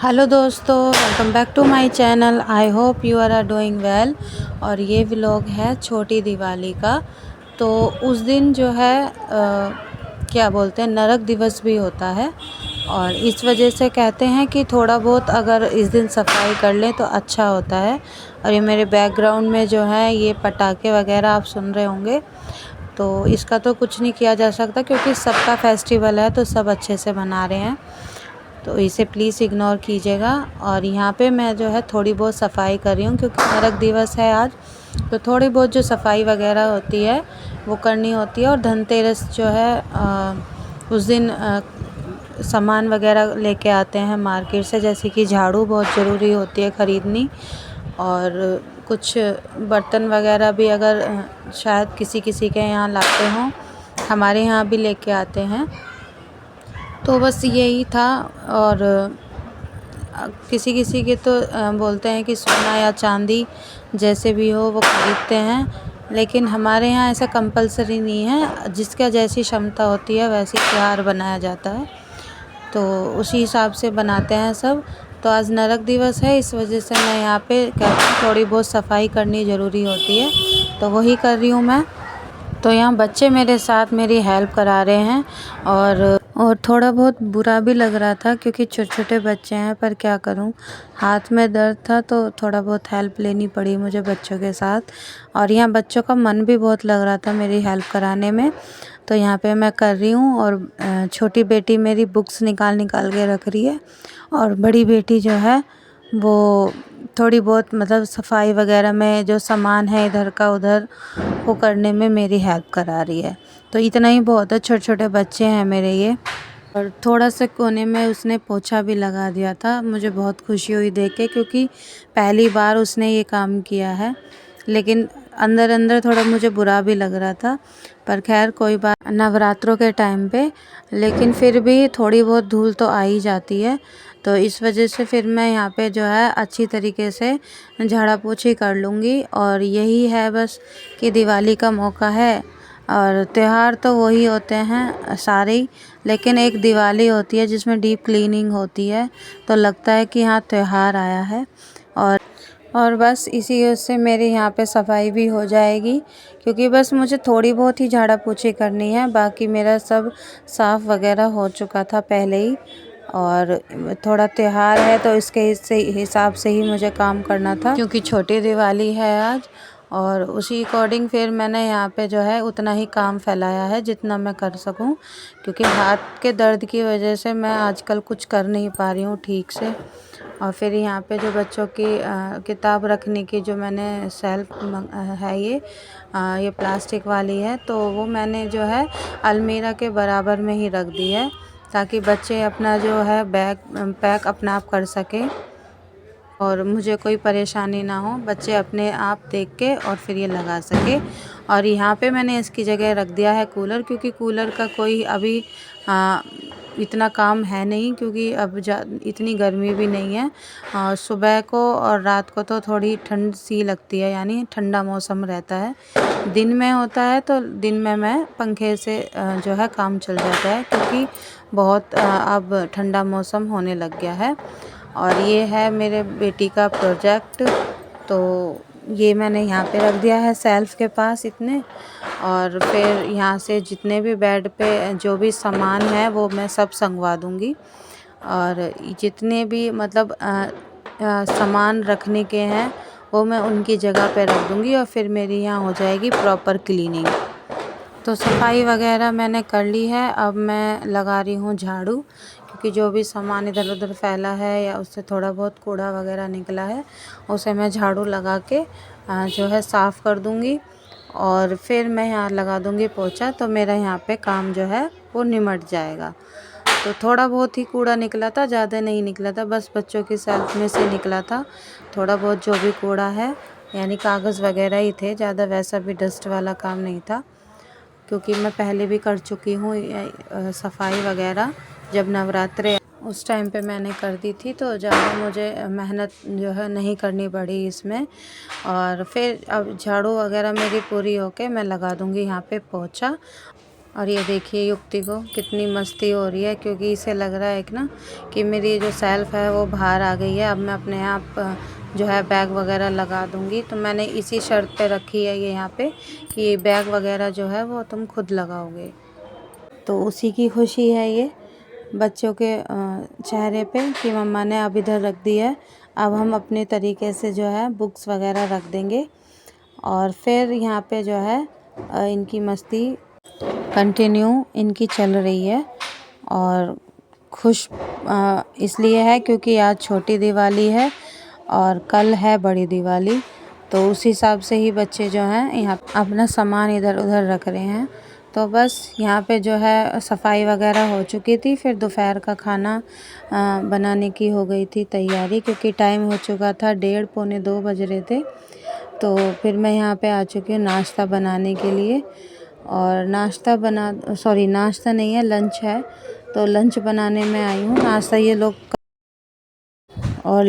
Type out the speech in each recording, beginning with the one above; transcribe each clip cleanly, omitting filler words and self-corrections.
Hello दोस्तों, welcome back to my channel. I hope you are doing well. और ये vlog है छोटी दिवाली का। तो उस दिन जो है क्या बोलते हैं, नरक दिवस भी होता है। और इस वजह से कहते हैं कि थोड़ा बहुत अगर इस दिन सफाई कर लें तो अच्छा होता है। और ये मेरे बैकग्राउंड में जो है ये पटाखे वगैरह आप सुन रहे होंगे, तो इसका तो कुछ नहीं किया जा सकता क्योंकि सबका फेस्टिवल है तो सब अच्छे से मना रहे हैं, तो इसे प्लीज़ इग्नोर कीजिएगा। और यहाँ पे मैं जो है थोड़ी बहुत सफाई कर रही हूँ क्योंकि नरक दिवस है आज, तो थोड़ी बहुत जो सफाई वगैरह होती है वो करनी होती है। और धनतेरस जो है उस दिन सामान वगैरह लेके आते हैं मार्केट से, जैसे कि झाड़ू बहुत ज़रूरी होती है ख़रीदनी, और कुछ बर्तन वगैरह भी अगर शायद किसी किसी के यहाँ लाते हों, हमारे यहाँ भी लेके आते हैं। तो बस यही था। और किसी किसी के तो बोलते हैं कि सोना या चांदी जैसे भी हो वो ख़रीदते हैं, लेकिन हमारे यहाँ ऐसा कंपलसरी नहीं है, जिसका जैसी क्षमता होती है वैसी त्योहार बनाया जाता है, तो उसी हिसाब से बनाते हैं सब। तो आज नरक दिवस है, इस वजह से मैं यहाँ पे कहती हूँ थोड़ी बहुत सफाई करनी ज़रूरी होती है, तो वही कर रही हूँ मैं। तो यहाँ बच्चे मेरे साथ मेरी हेल्प करा रहे हैं। और थोड़ा बहुत बुरा भी लग रहा था क्योंकि छोटे छोटे बच्चे हैं, पर क्या करूँ, हाथ में दर्द था तो थोड़ा बहुत हेल्प लेनी पड़ी मुझे बच्चों के साथ। और यहाँ बच्चों का मन भी बहुत लग रहा था मेरी हेल्प कराने में, तो यहाँ पे मैं कर रही हूँ। और छोटी बेटी मेरी बुक्स निकाल निकाल के रख रही है, और बड़ी बेटी जो है वो थोड़ी बहुत मतलब सफाई वगैरह में जो सामान है इधर का उधर वो करने में मेरी हेल्प करा रही है। तो इतना ही बहुत है, छोटे छोटे बच्चे हैं मेरे ये। और थोड़ा सा कोने में उसने पोछा भी लगा दिया था, मुझे बहुत खुशी हुई देख के क्योंकि पहली बार उसने ये काम किया है। लेकिन अंदर अंदर थोड़ा मुझे बुरा भी लग रहा था, पर खैर कोई बात, नवरात्रों के टाइम पे, लेकिन फिर भी थोड़ी बहुत धूल तो आ ही जाती है। तो इस वजह से फिर मैं यहाँ पे जो है अच्छी तरीके से झाड़ा पोछी कर लूँगी। और यही है बस कि दिवाली का मौका है, और त्यौहार तो वही होते हैं सारे ही, लेकिन एक दिवाली होती है जिसमें डीप क्लीनिंग होती है, तो लगता है कि हाँ त्यौहार आया है। और बस इसी से मेरे यहाँ पे सफाई भी हो जाएगी, क्योंकि बस मुझे थोड़ी बहुत ही झाड़ा पोछी करनी है, बाकी मेरा सब साफ़ वगैरह हो चुका था पहले ही। और थोड़ा त्यौहार है तो इसके हिसाब से ही मुझे काम करना था क्योंकि छोटी दिवाली है आज, और उसी अकॉर्डिंग फिर मैंने यहाँ पे जो है उतना ही काम फैलाया है जितना मैं कर सकूँ, क्योंकि हाथ के दर्द की वजह से मैं आजकल कुछ कर नहीं पा रही हूँ ठीक से। और फिर यहाँ पे जो बच्चों की किताब रखने की जो मैंने सेल्फ है ये प्लास्टिक वाली है, तो वो मैंने जो है अलमीरा के बराबर में ही रख दी है, ताकि बच्चे अपना जो है बैग पैक अपना आप कर सकें और मुझे कोई परेशानी ना हो, बच्चे अपने आप देख के और फिर ये लगा सके। और यहाँ पे मैंने इसकी जगह रख दिया है कूलर, क्योंकि कूलर का कोई अभी इतना काम है नहीं, क्योंकि अब इतनी गर्मी भी नहीं है। और सुबह को और रात को तो थोड़ी ठंड सी लगती है, यानी ठंडा मौसम रहता है। दिन में होता है तो दिन में मैं पंखे से जो है काम चल जाता है, क्योंकि बहुत अब ठंडा मौसम होने लग गया है। और ये है मेरे बेटी का प्रोजेक्ट, तो ये मैंने यहाँ पे रख दिया है सेल्फ के पास इतने। और फिर यहाँ से जितने भी बेड पे जो भी सामान है वो मैं सब संगवा दूँगी, और जितने भी मतलब सामान रखने के हैं वो मैं उनकी जगह पे रख दूँगी, और फिर मेरी यहाँ हो जाएगी प्रॉपर क्लीनिंग। तो सफाई वगैरह मैंने कर ली है, अब मैं लगा रही हूँ झाड़ू, क्योंकि जो भी सामान इधर उधर फैला है या उससे थोड़ा बहुत कूड़ा वगैरह निकला है उसे मैं झाड़ू लगा के जो है साफ़ कर दूँगी। और फिर मैं यहाँ लगा दूँगी पोछा, तो मेरा यहाँ पे काम जो है वो निमट जाएगा। तो थोड़ा बहुत ही कूड़ा निकला था, ज़्यादा नहीं निकला था, बस बच्चों की सेल्फ में से निकला था थोड़ा बहुत जो भी कूड़ा है, यानी कागज़ वगैरह ही थे, ज़्यादा वैसा भी डस्ट वाला काम नहीं था, क्योंकि मैं पहले भी कर चुकी हूँ सफाई वगैरह। जब नवरात्रे उस टाइम पे मैंने कर दी थी, तो ज़्यादा मुझे मेहनत जो है नहीं करनी पड़ी इसमें। और फिर अब झाड़ू वगैरह मेरी पूरी होके मैं लगा दूँगी यहाँ पे पोछा। और ये देखिए युक्ति को कितनी मस्ती हो रही है, क्योंकि इसे लग रहा है कि ना कि मेरी जो सेल्फ है वो बाहर आ गई है। अब मैं अपने आप जो है बैग वगैरह लगा दूँगी। तो मैंने इसी शर्त पे रखी है ये यहाँ पे कि बैग वगैरह जो है वो तुम खुद लगाओगे। तो उसी की खुशी है ये बच्चों के चेहरे पे कि मम्मा ने अब इधर रख दी है। अब हम अपने तरीके से जो है बुक्स वगैरह रख देंगे। और फिर यहाँ पे जो है इनकी मस्ती कंटिन्यू इनकी चल रही है। और खुश इसलिए है क्योंकि आज छोटी दिवाली है और कल है बड़ी दिवाली। तो उस हिसाब से ही बच्चे जो हैं यहाँ अपना सामान इधर उधर रख रहे हैं। तो बस यहाँ पे जो है सफाई वगैरह हो चुकी थी। फिर दोपहर का खाना बनाने की हो गई थी तैयारी, क्योंकि टाइम हो चुका था 1:30 पौने 2 बज रहे थे। तो फिर मैं यहाँ पे आ चुकी हूँ नाश्ता बनाने के लिए। और नाश्ता नहीं है, लंच है। तो लंच बनाने में आई हूँ। नाश्ता ये लोग और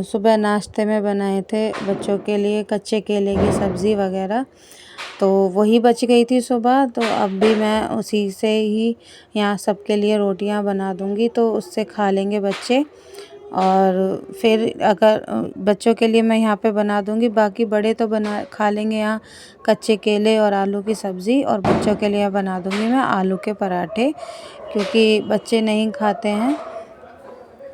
सुबह नाश्ते में बनाए थे बच्चों के लिए कच्चे केले की सब्ज़ी वगैरह। तो वही बच गई थी सुबह, तो अब भी मैं उसी से ही यहाँ सबके लिए रोटियाँ बना दूँगी, तो उससे खा लेंगे बच्चे। और फिर अगर बच्चों के लिए मैं यहाँ पे बना दूँगी, बाकी बड़े तो बना खा लेंगे यहाँ कच्चे केले और आलू की सब्ज़ी। और बच्चों के लिए बना दूँगी मैं आलू के पराठे, क्योंकि बच्चे नहीं खाते हैं।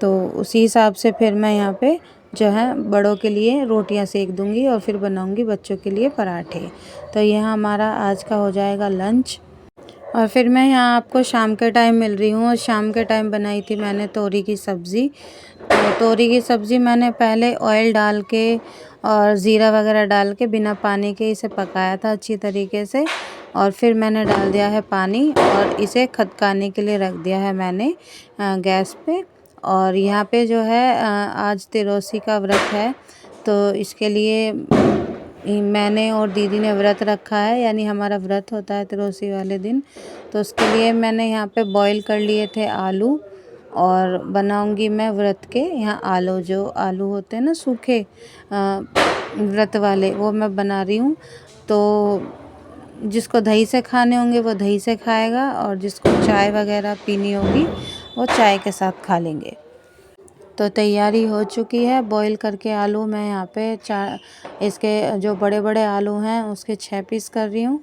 तो उसी हिसाब से फिर मैं यहाँ पे जो है बड़ों के लिए रोटियां सेक दूँगी और फिर बनाऊँगी बच्चों के लिए पराठे। तो यह हमारा आज का हो जाएगा लंच। और फिर मैं यहाँ आपको शाम के टाइम मिल रही हूँ। और शाम के टाइम बनाई थी मैंने तोरी की सब्ज़ी। तो तोरी की सब्ज़ी मैंने पहले ऑयल डाल के और ज़ीरा वगैरह डाल के बिना पानी के इसे पकाया था अच्छी तरीके से। और फिर मैंने डाल दिया है पानी और इसे खदकाने के लिए रख दिया है मैंने गैस पे। और यहाँ पे जो है आज तिरोसी का व्रत है, तो इसके लिए मैंने और दीदी ने व्रत रखा है, यानी हमारा व्रत होता है तिरोसी वाले दिन। तो उसके लिए मैंने यहाँ पे बॉईल कर लिए थे आलू। और बनाऊंगी मैं व्रत के यहाँ जो आलू होते हैं ना सूखे व्रत वाले, वो मैं बना रही हूँ। तो जिसको दही से खाने होंगे वो दही से खाएगा, और जिसको चाय वगैरह पीनी होगी वो चाय के साथ खा लेंगे। तो तैयारी हो चुकी है। बॉईल करके आलू मैं यहाँ पे इसके जो बड़े बड़े आलू हैं उसके 6 पीस कर रही हूँ,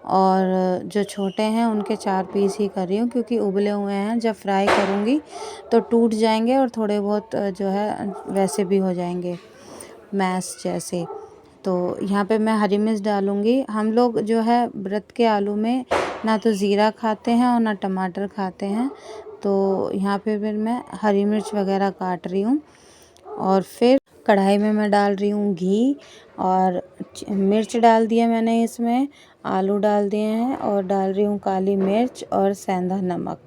और जो छोटे हैं उनके 4 पीस ही कर रही हूँ, क्योंकि उबले हुए हैं। जब फ्राई करूँगी तो टूट जाएंगे और थोड़े बहुत जो है वैसे भी हो जाएंगे मैश जैसे। तो यहाँ पे मैं हरी मिर्च डालूँगी। हम लोग जो है व्रत के आलू में ना तो ज़ीरा खाते हैं और ना टमाटर खाते हैं। तो यहाँ पे फिर मैं हरी मिर्च वगैरह काट रही हूँ। और फिर कढ़ाई में मैं डाल रही हूँ घी, और मिर्च डाल दिया मैंने, इसमें आलू डाल दिए हैं, और डाल रही हूँ काली मिर्च और सेंधा नमक।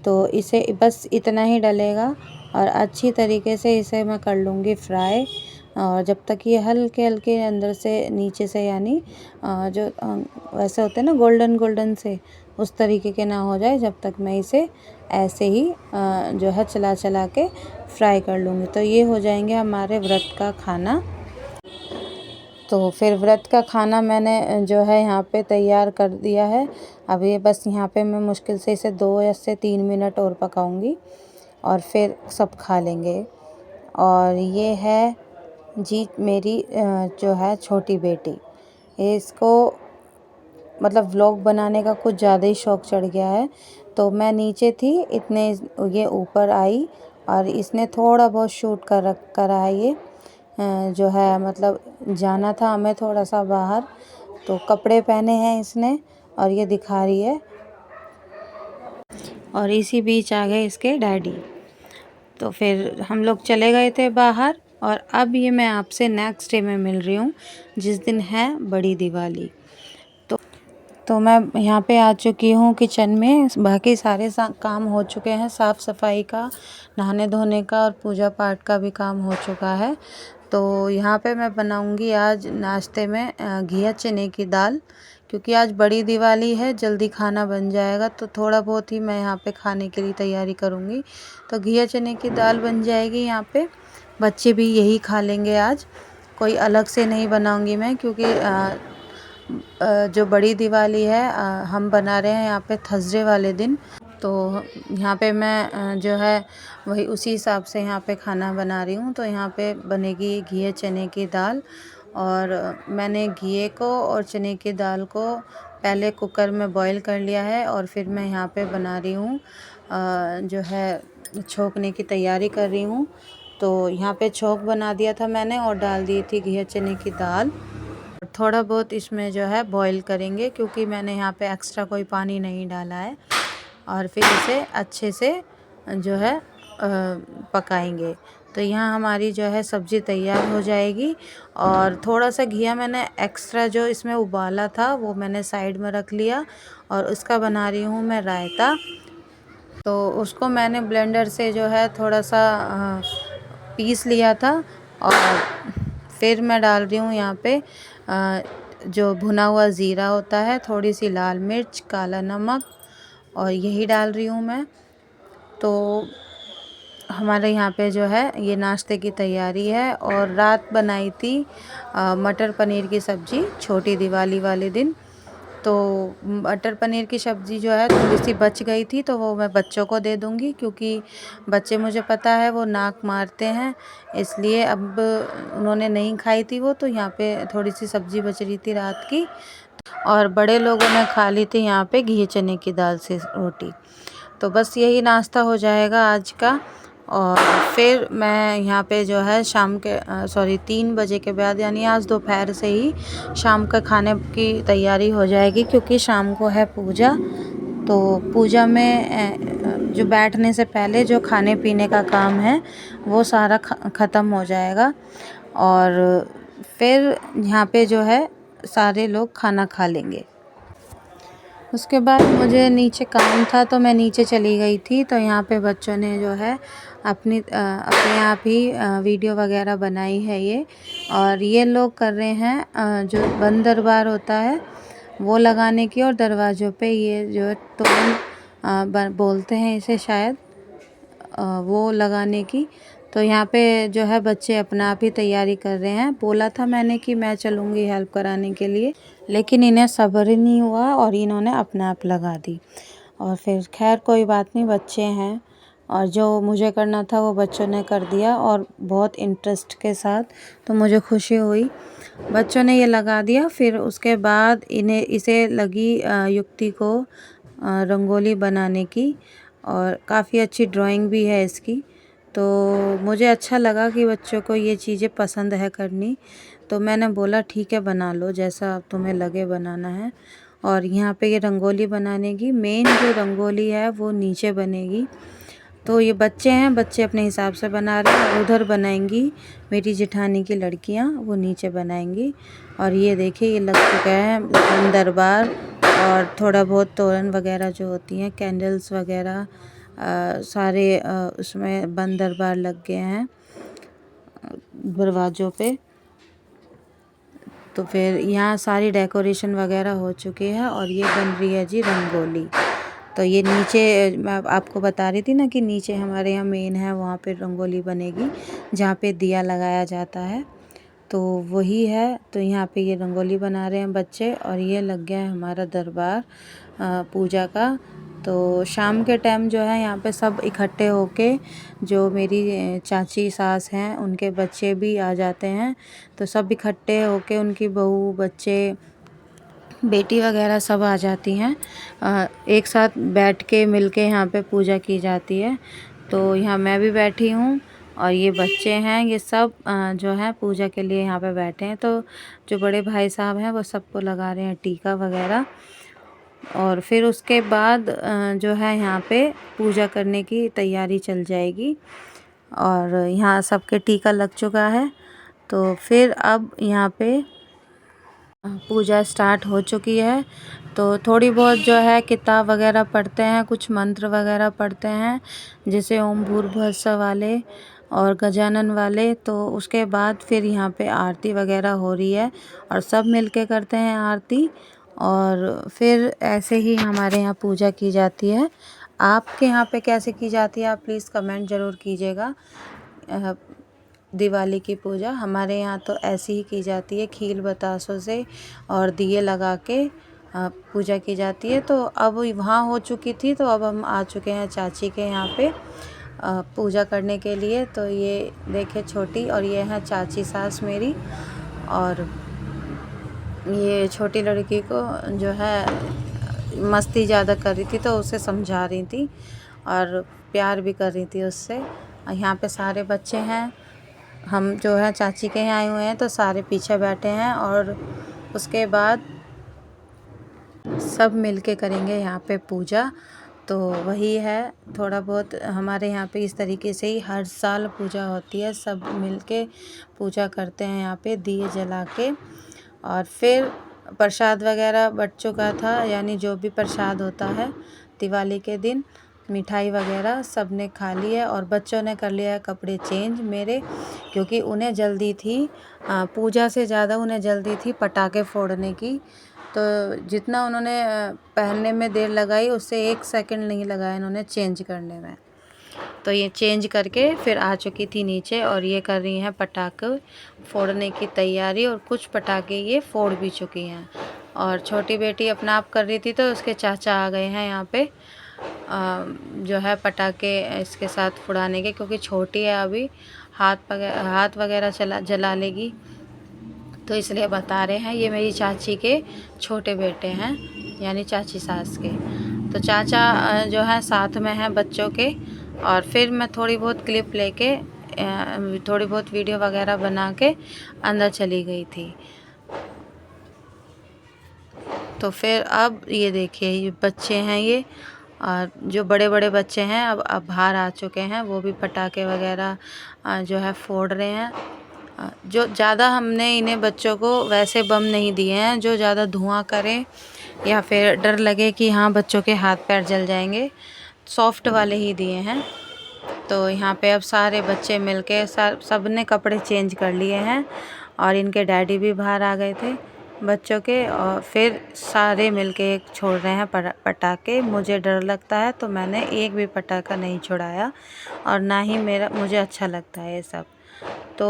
तो इसे बस इतना ही डलेगा और अच्छी तरीके से इसे मैं कर लूँगी फ्राई। और जब तक ये हल्के हल्के अंदर से नीचे से, यानी जो वैसे होते हैं ना गोल्डन गोल्डन से, उस तरीके के ना हो जाए, जब तक मैं इसे ऐसे ही जो है चला चला के फ्राई कर लूँगी। तो ये हो जाएंगे हमारे व्रत का खाना। तो फिर व्रत का खाना मैंने जो है यहाँ पे तैयार कर दिया है। अब ये बस यहाँ पे मैं मुश्किल से इसे 2 या से 3 मिनट और पकाऊंगी, और फिर सब खा लेंगे। और ये है जी मेरी जो है छोटी बेटी, इसको मतलब व्लॉग बनाने का कुछ ज़्यादा ही शौक़ चढ़ गया है। तो मैं नीचे थी, इतने ये ऊपर आई और इसने थोड़ा बहुत शूट करा है। ये जो है मतलब जाना था हमें थोड़ा सा बाहर, तो कपड़े पहने हैं इसने और ये दिखा रही है। और इसी बीच आ गए इसके डैडी। तो फिर हम लोग चले गए थे बाहर, और अब ये मैं आपसे नेक्स्ट डे में मिल रही हूँ, जिस दिन है बड़ी दिवाली। तो मैं यहाँ पे आ चुकी हूँ किचन में। बाकी सारे काम हो चुके हैं, साफ़ सफाई का, नहाने धोने का और पूजा पाठ का भी काम हो चुका है। तो यहाँ पे मैं बनाऊँगी आज नाश्ते में घिया चने की दाल, क्योंकि आज बड़ी दिवाली है, जल्दी खाना बन जाएगा। तो थोड़ा बहुत ही मैं यहाँ पे खाने के लिए तैयारी करूँगी। तो घिया चने की दाल बन जाएगी यहाँ पे, बच्चे भी यही खा लेंगे आज, कोई अलग से नहीं बनाऊँगी मैं, क्योंकि जो बड़ी दिवाली है हम बना रहे हैं यहाँ पे थर्सडे वाले दिन। तो यहाँ पे मैं जो है वही उसी हिसाब से यहाँ पे खाना बना रही हूँ। तो यहाँ पे बनेगी घिये चने की दाल, और मैंने घिये को और चने की दाल को पहले कुकर में बॉईल कर लिया है, और फिर मैं यहाँ पे बना रही हूँ जो है छोंकने की तैयारी कर रही हूँ। तो यहाँ पे छोंक बना दिया था मैंने और डाल दी थी घिये चने की दाल। थोड़ा बहुत इसमें जो है बॉईल करेंगे, क्योंकि मैंने यहाँ पे एक्स्ट्रा कोई पानी नहीं डाला है। और फिर इसे अच्छे से जो है पकाएंगे। तो यहाँ हमारी जो है सब्ज़ी तैयार हो जाएगी। और थोड़ा सा घिया मैंने एक्स्ट्रा जो इसमें उबाला था वो मैंने साइड में रख लिया, और उसका बना रही हूँ मैं रायता। तो उसको मैंने ब्लेंडर से जो है थोड़ा सा पीस लिया था, और फिर मैं डाल रही हूँ यहाँ पे जो भुना हुआ ज़ीरा होता है, थोड़ी सी लाल मिर्च, काला नमक, और यही डाल रही हूँ मैं। तो हमारे यहाँ पे जो है ये नाश्ते की तैयारी है। और रात बनाई थी मटर पनीर की सब्ज़ी छोटी दिवाली वाले दिन। तो मटर पनीर की सब्ज़ी जो है थोड़ी सी बच गई थी, तो वो मैं बच्चों को दे दूँगी, क्योंकि बच्चे मुझे पता है वो नाक मारते हैं, इसलिए अब उन्होंने नहीं खाई थी वो। तो यहाँ पे थोड़ी सी सब्ज़ी बच रही थी रात की, और बड़े लोगों ने खा ली थी यहाँ पे घी चने की दाल से रोटी। तो बस यही नाश्ता हो जाएगा आज का। और फिर मैं यहाँ पे जो है शाम के 3 बजे के बाद, यानी आज दोपहर से ही शाम का खाने की तैयारी हो जाएगी, क्योंकि शाम को है पूजा। तो पूजा में जो बैठने से पहले जो खाने पीने का काम है वो सारा ख़त्म हो जाएगा। और फिर यहाँ पे जो है सारे लोग खाना खा लेंगे। उसके बाद मुझे नीचे काम था, तो मैं नीचे चली गई थी। तो यहाँ पे बच्चों ने जो है अपने आप ही वीडियो वगैरह बनाई है ये। और ये लोग कर रहे हैं जो बंद दरबार होता है वो लगाने की, और दरवाज़ों पे ये जो तोरण बोलते हैं इसे शायद, वो लगाने की। तो यहाँ पे जो है बच्चे अपना आप ही तैयारी कर रहे हैं। बोला था मैंने कि मैं चलूँगी हेल्प कराने के लिए, लेकिन इन्हें सब्र ही नहीं हुआ और इन्होंने अपने आप लगा दी। और फिर खैर कोई बात नहीं, बच्चे हैं, और जो मुझे करना था वो बच्चों ने कर दिया, और बहुत इंटरेस्ट के साथ। तो मुझे खुशी हुई, बच्चों ने ये लगा दिया। फिर उसके बाद इसे लगी युक्ति को रंगोली बनाने की, और काफ़ी अच्छी ड्राइंग भी है इसकी। तो मुझे अच्छा लगा कि बच्चों को ये चीज़ें पसंद है करनी। तो मैंने बोला ठीक है बना लो, जैसा तुम्हें लगे बनाना है। और यहाँ पे ये रंगोली बनाने की मेन जो रंगोली है वो नीचे बनेगी। तो ये बच्चे हैं, बच्चे अपने हिसाब से बना रहे हैं। उधर बनाएंगी मेरी जेठानी की लड़कियाँ, वो नीचे बनाएंगी। और ये देखिए ये लग चुका है दरबार, और थोड़ा बहुत तोरण वगैरह जो होती हैं, कैंडल्स वगैरह सारे उसमें बंद दरबार लग गए हैं दरवाज़ों पे। तो फिर यहाँ सारी डेकोरेशन वगैरह हो चुकी है, और ये बन रही है जी रंगोली। तो ये नीचे मैं आपको बता रही थी ना कि नीचे हमारे यहाँ मेन है, वहाँ पे रंगोली बनेगी जहाँ पे दिया लगाया जाता है, तो वही है। तो यहाँ पे ये रंगोली बना रहे हैं बच्चे, और ये लग गया है हमारा दरबार पूजा का। तो शाम के टाइम जो है यहाँ पे सब इकट्ठे होके, जो मेरी चाची सास हैं उनके बच्चे भी आ जाते हैं। तो सब इकट्ठे होके, उनकी बहू, बच्चे, बेटी वगैरह सब आ जाती हैं, एक साथ बैठ के मिल के यहाँ पे पूजा की जाती है। तो यहाँ मैं भी बैठी हूँ, और ये बच्चे हैं, ये सब जो है पूजा के लिए यहाँ पे बैठे हैं। तो जो बड़े भाई साहब हैं वो सबको लगा रहे हैं टीका वगैरह। और फिर उसके बाद जो है यहाँ पे पूजा करने की तैयारी चल जाएगी। और यहाँ सबके टीका लग चुका है। तो फिर अब यहाँ पे पूजा स्टार्ट हो चुकी है। तो थोड़ी बहुत जो है किताब वगैरह पढ़ते हैं, कुछ मंत्र वगैरह पढ़ते हैं, जैसे ओम भूर्भुवः स्वः वाले और गजानन वाले। तो उसके बाद फिर यहाँ पे आरती वगैरह हो रही है, और सब मिलके करते हैं आरती। और फिर ऐसे ही हमारे यहाँ पूजा की जाती है। आपके यहाँ पे कैसे की जाती है, आप प्लीज़ कमेंट ज़रूर कीजिएगा। दिवाली की पूजा हमारे यहाँ तो ऐसी ही की जाती है, खील बतासों से और दिए लगा के पूजा की जाती है। तो अब वहाँ हो चुकी थी, तो अब हम आ चुके हैं चाची के यहाँ पे पूजा करने के लिए। तो ये देखिए छोटी, और ये है चाची सास मेरी, और ये छोटी लड़की को जो है मस्ती ज़्यादा कर रही थी तो उसे समझा रही थी और प्यार भी कर रही थी उससे। यहाँ पे सारे बच्चे हैं, हम जो है चाची के यहाँ आए हुए हैं तो सारे पीछे बैठे हैं, और उसके बाद सब मिलके करेंगे यहाँ पे पूजा। तो वही है, थोड़ा बहुत हमारे यहाँ पे इस तरीके से ही हर साल पूजा होती है, सब मिलके पूजा करते हैं यहाँ पे दिए जला के। और फिर प्रसाद वगैरह बच्चों का था, यानी जो भी प्रसाद होता है दिवाली के दिन, मिठाई वगैरह सब ने खा लिया, और बच्चों ने कर लिया कपड़े चेंज मेरे, क्योंकि उन्हें जल्दी थी पूजा से ज़्यादा उन्हें जल्दी थी पटाखे फोड़ने की। तो जितना उन्होंने पहनने में देर लगाई उससे 1 सेकंड नहीं लगाया इन्होंने चेंज करने में। तो ये चेंज करके फिर आ चुकी थी नीचे, और ये कर रही हैं पटाखे फोड़ने की तैयारी, और कुछ पटाखे ये फोड़ भी चुकी हैं। और छोटी बेटी अपना आप कर रही थी तो उसके चाचा आ गए हैं यहाँ पे जो है पटाखे इसके साथ फुड़ाने के, क्योंकि छोटी है अभी, हाथ वगैरह जला लेगी, तो इसलिए बता रहे हैं। ये मेरी चाची के छोटे बेटे हैं, यानी चाची सास के। तो चाचा जो है साथ में हैं बच्चों के। और फिर मैं थोड़ी बहुत क्लिप लेके थोड़ी बहुत वीडियो वगैरह बना के अंदर चली गई थी। तो फिर अब ये देखिए ये बच्चे हैं, ये और जो बड़े बड़े बच्चे हैं अब बाहर आ चुके हैं, वो भी पटाखे वगैरह जो है फोड़ रहे हैं। जो ज़्यादा हमने इन्हें बच्चों को वैसे बम नहीं दिए हैं जो ज़्यादा धुआं करें या फिर डर लगे कि हाँ बच्चों के हाथ पैर जल जाएंगे, सॉफ्ट वाले ही दिए हैं। तो यहाँ पे अब सारे बच्चे मिलके सब ने कपड़े चेंज कर लिए हैं, और इनके डैडी भी बाहर आ गए थे बच्चों के, और फिर सारे मिलके एक छोड़ रहे हैं पटाखे। मुझे डर लगता है तो मैंने एक भी पटाखा नहीं छुड़ाया, और ना ही मुझे अच्छा लगता है ये सब। तो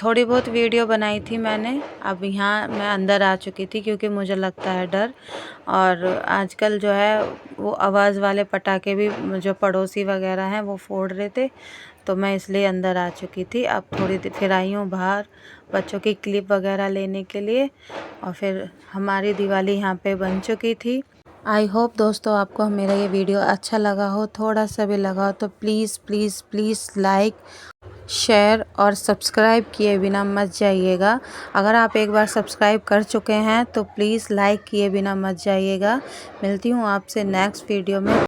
थोड़ी बहुत वीडियो बनाई थी मैंने। अब यहाँ मैं अंदर आ चुकी थी क्योंकि मुझे लगता है डर, और आजकल जो है वो आवाज़ वाले पटाखे भी जो पड़ोसी वगैरह हैं वो फोड़ रहे थे, तो मैं इसलिए अंदर आ चुकी थी। अब थोड़ी देर फिर आई हूँ बाहर बच्चों की क्लिप वगैरह लेने के लिए, और फिर हमारी दिवाली यहाँ पे बन चुकी थी। आई होप दोस्तों आपको मेरा ये वीडियो अच्छा लगा हो, थोड़ा सा भी लगा हो तो please please please like, share और सब्सक्राइब किए बिना मत जाइएगा। अगर आप एक बार सब्सक्राइब कर चुके हैं तो प्लीज़ लाइक किए बिना मत जाइएगा। मिलती हूँ आपसे नेक्स्ट वीडियो में।